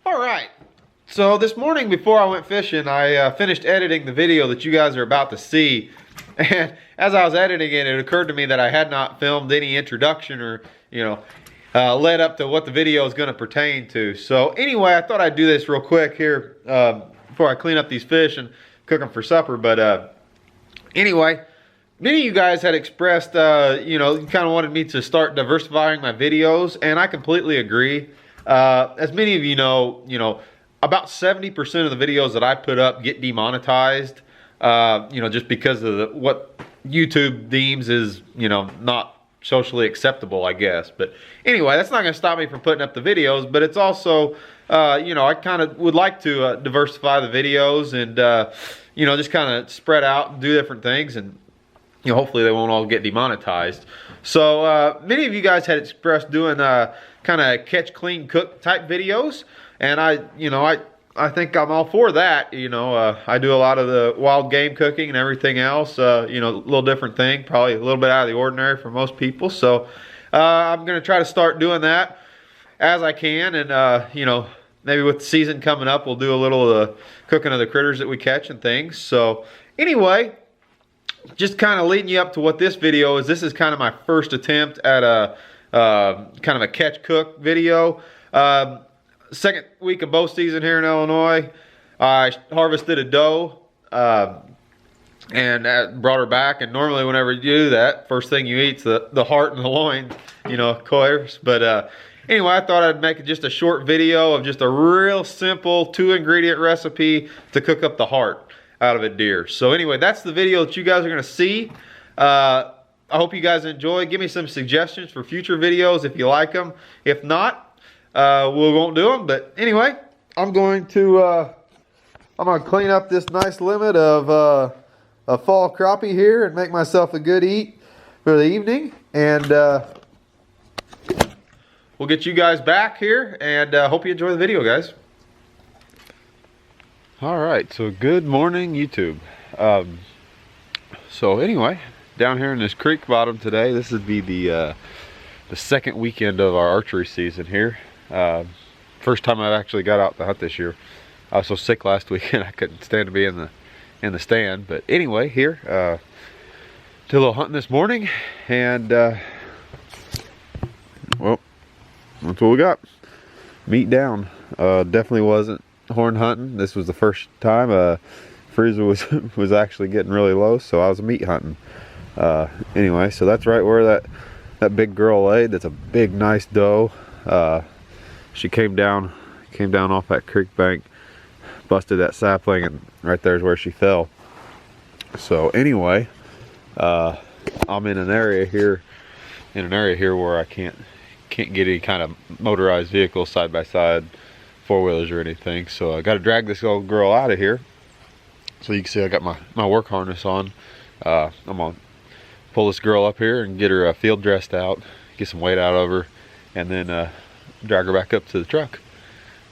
All right. So this morning before I went fishing, I finished editing the video that you guys are about to see. And as I was editing it, it occurred to me that I had not filmed any introduction or, led up to what the video is going to pertain to. So anyway, I thought I'd do this real quick here before I clean up these fish and cook them for supper. But anyway, many of you guys had expressed, you kind of wanted me to start diversifying my videos, and I completely agree. As many of you know, about 70% of the videos that I put up get demonetized, just because of what YouTube deems is, not socially acceptable, I guess. But anyway, that's not going to stop me from putting up the videos, but it's also, I kind of would like to diversify the videos and, just kind of spread out and do different things, and, hopefully they won't all get demonetized. So many of you guys had expressed doing kind of catch, clean, cook type videos, and I think I'm all for that. I do a lot of the wild game cooking and everything else, a little different thing, probably a little bit out of the ordinary for most people. So I'm going to try to start doing that as I can, and maybe with the season coming up, we'll do a little cooking of the critters that we catch and things. So anyway, just kind of leading you up to what this video is. This is kind of my first attempt at a kind of a catch cook video. Second week of bow season here in Illinois. I harvested a doe and brought her back. And normally whenever you do that, first thing you eat's the heart and the loin, of course. But anyway, I thought I'd make just a short video of just a real simple 2-ingredient recipe to cook up the heart out of a deer. So anyway, that's the video that you guys are going to see. I hope you guys enjoy. Give me some suggestions for future videos if you like them. If not, we won't do them. But anyway, I'm going to clean up this nice limit of a fall crappie here and make myself a good eat for the evening. And we'll get you guys back here, and hope you enjoy the video, guys. All right, so good morning, YouTube. So anyway, down here in this creek bottom today, this would be the second weekend of our archery season here. First time I've actually got out to hunt this year. I was so sick last weekend I couldn't stand to be in the stand. But anyway, here did a little hunting this morning, and well, that's what we got. Meat down. Definitely wasn't horn hunting. This was the first time. Freezer was actually getting really low, so I was meat hunting. Anyway, so that's right where that big girl laid. That's a big, nice doe. She came down off that creek bank, busted that sapling, and right there's where she fell. So anyway, I'm in an area here where I can't get any kind of motorized vehicle side by side, four-wheelers or anything. So I got to drag this old girl out of here. So you can see I got my work harness on. I'm gonna pull this girl up here and get her field dressed out, get some weight out of her, and then drag her back up to the truck.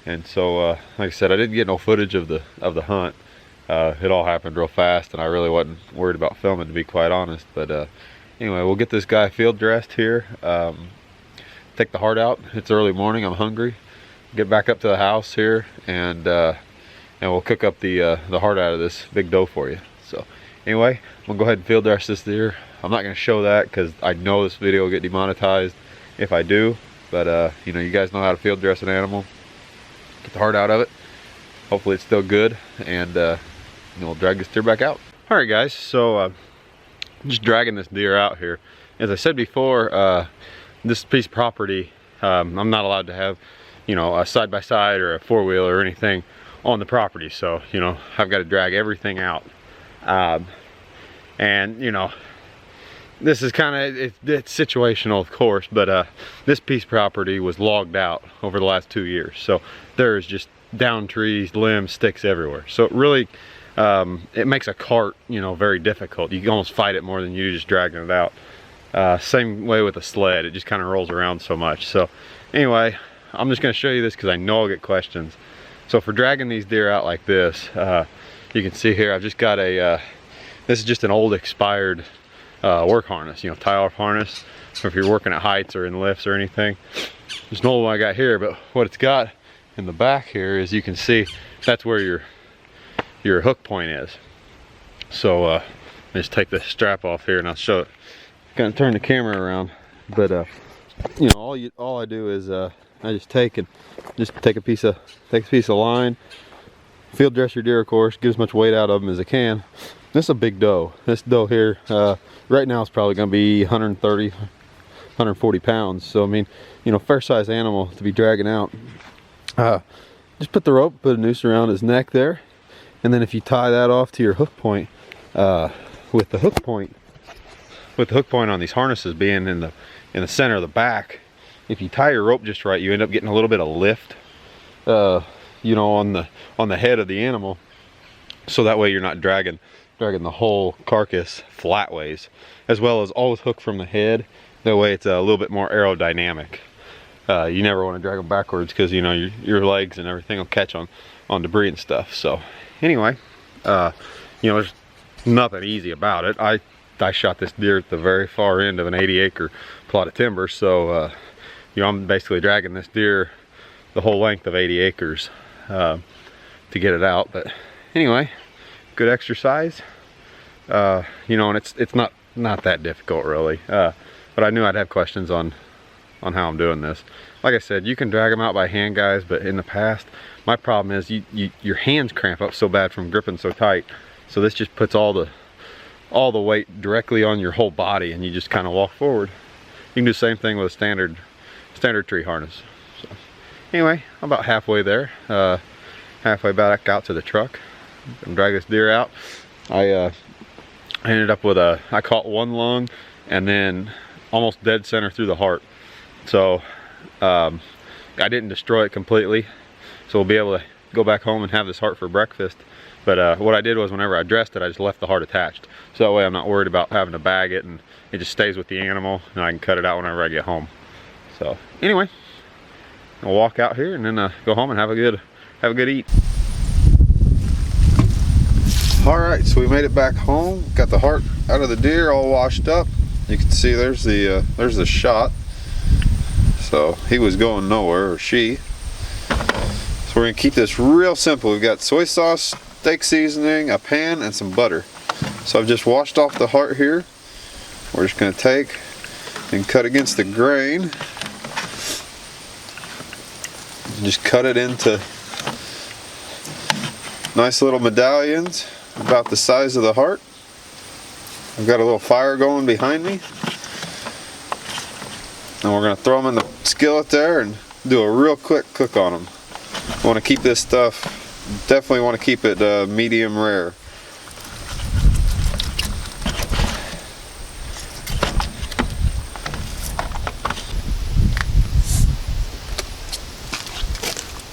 And so like I said, I didn't get no footage of the hunt. It all happened real fast, and I really wasn't worried about filming, to be quite honest. But anyway, we'll get this guy field dressed here, take the heart out. It's early morning, I'm hungry. Get back up to the house here, and we'll cook up the heart out of this big doe for you. So anyway, I'm gonna go ahead and field dress this deer. I'm not gonna show that because I know this video will get demonetized if I do. But you guys know how to field dress an animal. Get the heart out of it. Hopefully it's still good, and we'll drag this deer back out. All right, guys. So I'm just dragging this deer out here. As I said before, this piece of property, I'm not allowed to have, a side-by-side or a four-wheeler or anything on the property. So I've got to drag everything out, and this is kind of, it's situational, of course, but this piece of property was logged out over the last 2 years. So there's just down trees, limbs, sticks everywhere. So it really, it makes a cart, very difficult. You can almost fight it more than you just dragging it out. Same way with a sled, it just kind of rolls around so much. So anyway, I'm just gonna show you this because I know I'll get questions. So for dragging these deer out like this, you can see here, I've just got this is just an old expired work harness, tie-off harness. So if you're working at heights or in lifts or anything, there's an old one I got here, but what it's got in the back here, as you can see, that's where your hook point is. So just take the strap off here and I'll show it. Gonna turn the camera around, but you know, all I do is I just take a piece of line, field dress your deer, of course, get as much weight out of them as I can. This is a big doe. This doe here, right now, it's probably gonna be 130, 140 pounds. So I mean, you know, fair size animal to be dragging out. Just put the rope, put a noose around his neck there, and then if you tie that off to your hook point, with the hook point on these harnesses being in the center of the back, if you tie your rope just right, you end up getting a little bit of lift, you know, on the head of the animal, so that way you're not dragging the whole carcass flat ways, as well as always hook from the head. That way it's a little bit more aerodynamic. You never want to drag them backwards, because you know your legs and everything will catch on debris and stuff. So anyway, you know, there's nothing easy about it. I shot this deer at the very far end of an 80-acre plot of timber, so you know, I'm basically dragging this deer the whole length of 80 acres to get it out. But anyway, good exercise. You know, and it's not that difficult really. But I knew I'd have questions on how I'm doing this. Like I said, you can drag them out by hand, guys, but in the past, my problem is your hands cramp up so bad from gripping so tight. So this just puts all the weight directly on your whole body, and you just kind of walk forward. You can do the same thing with a standard tree harness. So anyway, I'm about halfway there, halfway back out to the truck. I'm drag this deer out. I ended up with I caught one lung and then almost dead center through the heart. So I didn't destroy it completely, so we'll be able to go back home and have this heart for breakfast. But what I did was, whenever I dressed it, I just left the heart attached, so that way I'm not worried about having to bag it, and it just stays with the animal and I can cut it out whenever I get home. So anyway, I'll walk out here and then go home and have a good eat. All right, so we made it back home, got the heart out of the deer, all washed up. You can see there's the shot. So he was going nowhere, or she. So we're gonna keep this real simple. We've got soy sauce, steak seasoning, a pan, and some butter. So I've just washed off the heart here. We're just gonna take and cut against the grain. Just cut it into nice little medallions about the size of the heart. I've got a little fire going behind me. And we're gonna throw them in the skillet there and do a real quick cook on them. I want to keep this stuff, definitely want to keep it medium rare.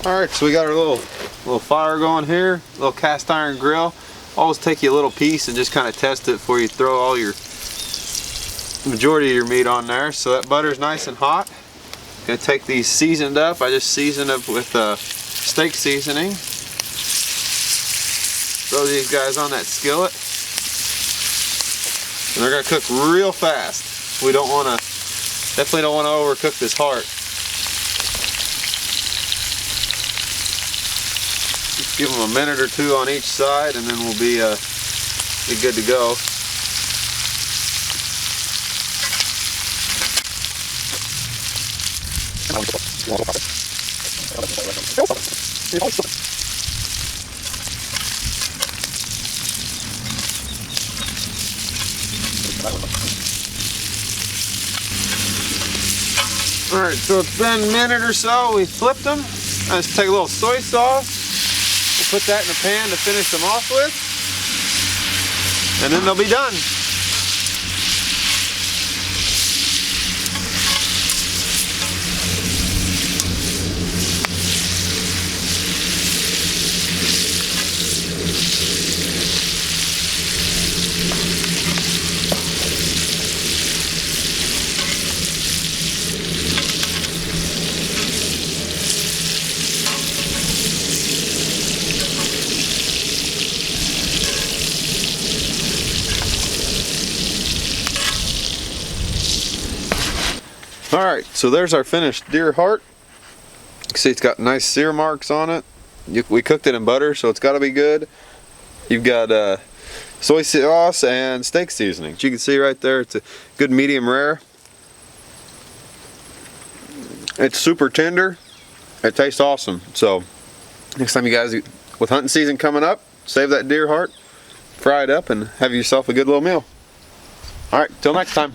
Alright, so we got our little fire going here, little cast iron grill. Always take you a little piece and just kind of test it before you throw all your majority of your meat on there. So that butter's nice and hot. Gonna take these seasoned up. I just seasoned up with steak seasoning. Throw these guys on that skillet, and they're gonna cook real fast. We don't want to, definitely don't want to overcook this heart. Just give them a minute or two on each side, and then we'll be good to go. Alright, so it's been a minute or so. We flipped them. Let's take a little soy sauce. We'll put that in the pan to finish them off with. And then they'll be done. Alright, so there's our finished deer heart. You can see it's got nice sear marks on it. We cooked it in butter, so it's got to be good. You've got soy sauce and steak seasoning. You can see right there, it's a good medium rare. It's super tender. It tastes awesome. So next time you guys, with hunting season coming up, save that deer heart, fry it up, and have yourself a good little meal. All right, till next time.